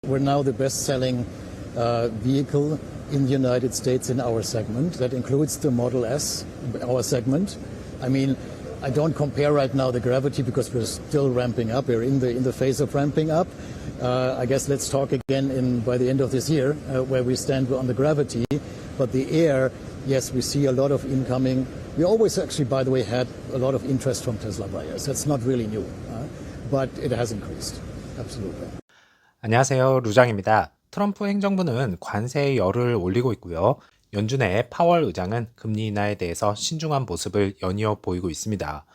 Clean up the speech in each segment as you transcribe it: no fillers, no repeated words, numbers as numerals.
We're now the best-selling vehicle in the United States in our segment. That includes the Model S, our segment. I mean, I don't compare right now the Gravity because we're still ramping up. We're in the phase of ramping up. I guess let's talk again by the end of this year where we stand on the Gravity. But the Air, yes, we see a lot of incoming. We always actually, by the way, had a lot of interest from Tesla buyers. That's not really new, but it has increased. Absolutely. 안녕하세요. 루장입니다. 트럼프 행정부는 관세의 열을 올리고 있고요. 연준의 파월 의장은 금리 인하에 대해서 신중한 모습을 연이어 보이고 있습니다.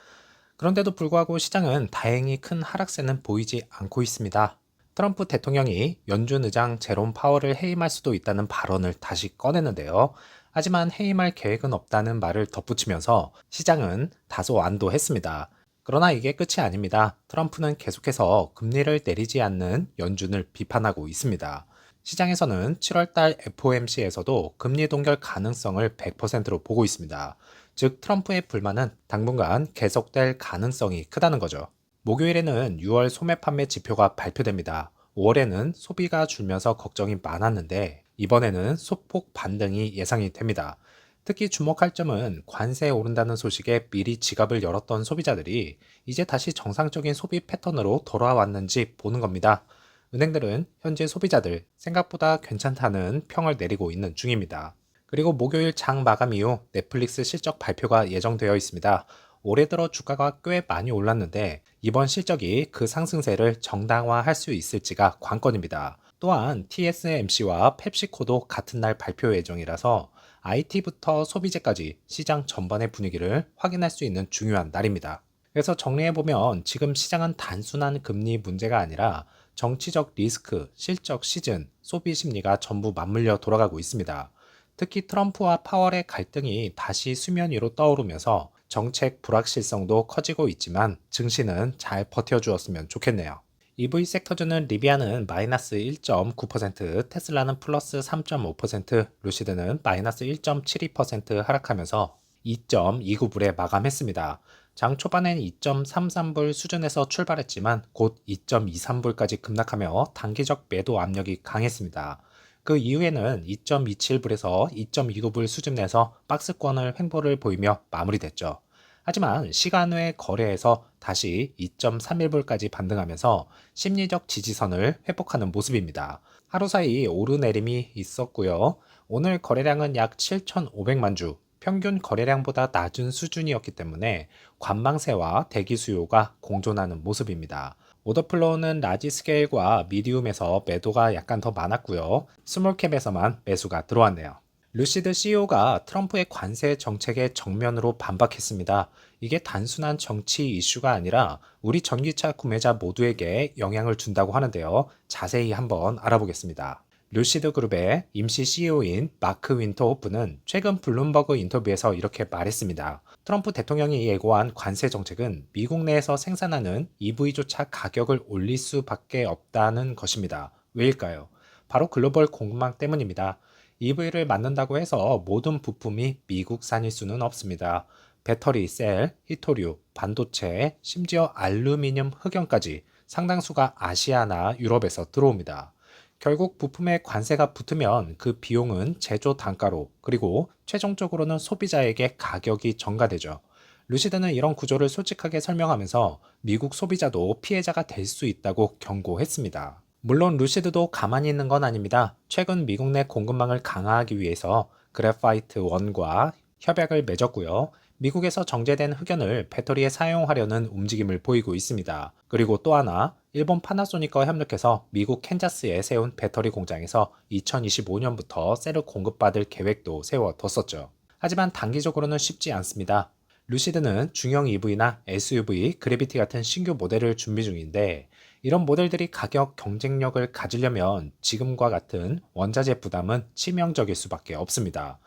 그런데도 불구하고 시장은 다행히 큰 하락세는 보이지 않고 있습니다. 트럼프 대통령이 연준 의장 제롬 파월을 해임할 수도 있다는 발언을 다시 꺼냈는데요. 하지만 해임할 계획은 없다는 말을 덧붙이면서 시장은 다소 안도했습니다. 그러나 이게 끝이 아닙니다. 트럼프는 계속해서 금리를 내리지 않는 연준을 비판하고 있습니다. 시장에서는 7월달 FOMC에서도 금리 동결 가능성을 100%로 보고 있습니다. 즉 트럼프의 불만은 당분간 계속될 가능성이 크다는 거죠. 목요일에는 6월 소매 판매 지표가 발표됩니다. 5월에는 소비가 줄면서 걱정이 많았는데 이번에는 소폭 반등이 예상이 됩니다. 특히 주목할 점은 관세에 오른다는 소식에 미리 지갑을 열었던 소비자들이 이제 다시 정상적인 소비 패턴으로 돌아왔는지 보는 겁니다. 은행들은 현재 소비자들 생각보다 괜찮다는 평을 내리고 있는 중입니다. 그리고 목요일 장 마감 이후 넷플릭스 실적 발표가 예정되어 있습니다. 올해 들어 주가가 꽤 많이 올랐는데 이번 실적이 그 상승세를 정당화할 수 있을지가 관건입니다. 또한 TSMC와 펩시코도 같은 날 발표 예정이라서 IT부터 소비재까지 시장 전반의 분위기를 확인할 수 있는 중요한 날입니다. 그래서 정리해보면 지금 시장은 단순한 금리 문제가 아니라 정치적 리스크, 실적 시즌, 소비 심리가 전부 맞물려 돌아가고 있습니다. 특히 트럼프와 파월의 갈등이 다시 수면 위로 떠오르면서 정책 불확실성도 커지고 있지만 증시는 잘 버텨주었으면 좋겠네요. EV 섹터주는 리비아는 마이너스 1.9%, 테슬라는 플러스 3.5%, 루시드는 마이너스 1.72% 하락하면서 2.29불에 마감했습니다. 장 초반엔 2.33불 수준에서 출발했지만 곧 2.23불까지 급락하며 단기적 매도 압력이 강했습니다. 그 이후에는 2.27불에서 2.29불 수준에서 박스권을 횡보를 보이며 마무리됐죠. 하지만 시간 외 거래에서 다시 2.31불까지 반등하면서 심리적 지지선을 회복하는 모습입니다. 하루 사이 오르내림이 있었고요. 오늘 거래량은 약 7,500만 주, 평균 거래량보다 낮은 수준이었기 때문에 관망세와 대기 수요가 공존하는 모습입니다. 오더플로우는 라지 스케일과 미디움에서 매도가 약간 더 많았고요. 스몰캡에서만 매수가 들어왔네요. 루시드 CEO가 트럼프의 관세 정책에 정면으로 반박했습니다. 이게 단순한 정치 이슈가 아니라 우리 전기차 구매자 모두에게 영향을 준다고 하는데요. 자세히 한번 알아보겠습니다. 루시드 그룹의 임시 CEO인 마크 윈터호프는 최근 블룸버그 인터뷰에서 이렇게 말했습니다. 트럼프 대통령이 예고한 관세 정책은 미국 내에서 생산하는 EV조차 가격을 올릴 수밖에 없다는 것입니다. 왜일까요? 바로 글로벌 공급망 때문입니다. EV를 만든다고 해서 모든 부품이 미국산일 수는 없습니다. 배터리, 셀, 히토류, 반도체, 심지어 알루미늄 흑연까지 상당수가 아시아나 유럽에서 들어옵니다. 결국 부품에 관세가 붙으면 그 비용은 제조 단가로 그리고 최종적으로는 소비자에게 가격이 전가되죠. 루시드는 이런 구조를 솔직하게 설명하면서 미국 소비자도 피해자가 될 수 있다고 경고했습니다. 물론 루시드도 가만히 있는 건 아닙니다. 최근 미국 내 공급망을 강화하기 위해서 그래파이트 원과 협약을 맺었고요. 미국에서 정제된 흑연을 배터리에 사용하려는 움직임을 보이고 있습니다. 그리고 또 하나, 일본 파나소닉과 협력해서 미국 캔자스에 세운 배터리 공장에서 2025년부터 셀을 공급받을 계획도 세워뒀었죠. 하지만 단기적으로는 쉽지 않습니다. 루시드는 중형 EV나 SUV, 그래비티 같은 신규 모델을 준비 중인데 이런 모델들이 가격 경쟁력을 가지려면 지금과 같은 원자재 부담은 치명적일 수밖에 없습니다.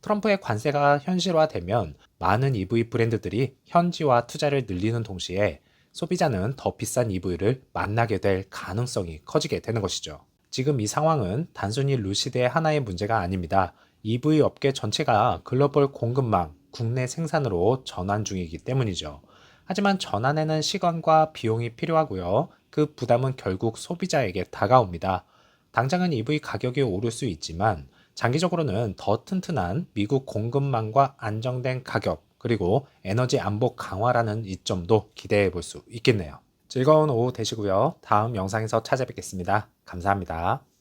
트럼프의 관세가 현실화되면 많은 EV 브랜드들이 현지화 투자를 늘리는 동시에 소비자는 더 비싼 EV를 만나게 될 가능성이 커지게 되는 것이죠. 지금 이 상황은 단순히 루시드의 하나의 문제가 아닙니다. EV 업계 전체가 글로벌 공급망, 국내 생산으로 전환 중이기 때문이죠. 하지만 전환에는 시간과 비용이 필요하고요. 그 부담은 결국 소비자에게 다가옵니다. 당장은 EV 가격이 오를 수 있지만 장기적으로는 더 튼튼한 미국 공급망과 안정된 가격, 그리고 에너지 안보 강화라는 이점도 기대해 볼 수 있겠네요. 즐거운 오후 되시고요. 다음 영상에서 찾아뵙겠습니다. 감사합니다.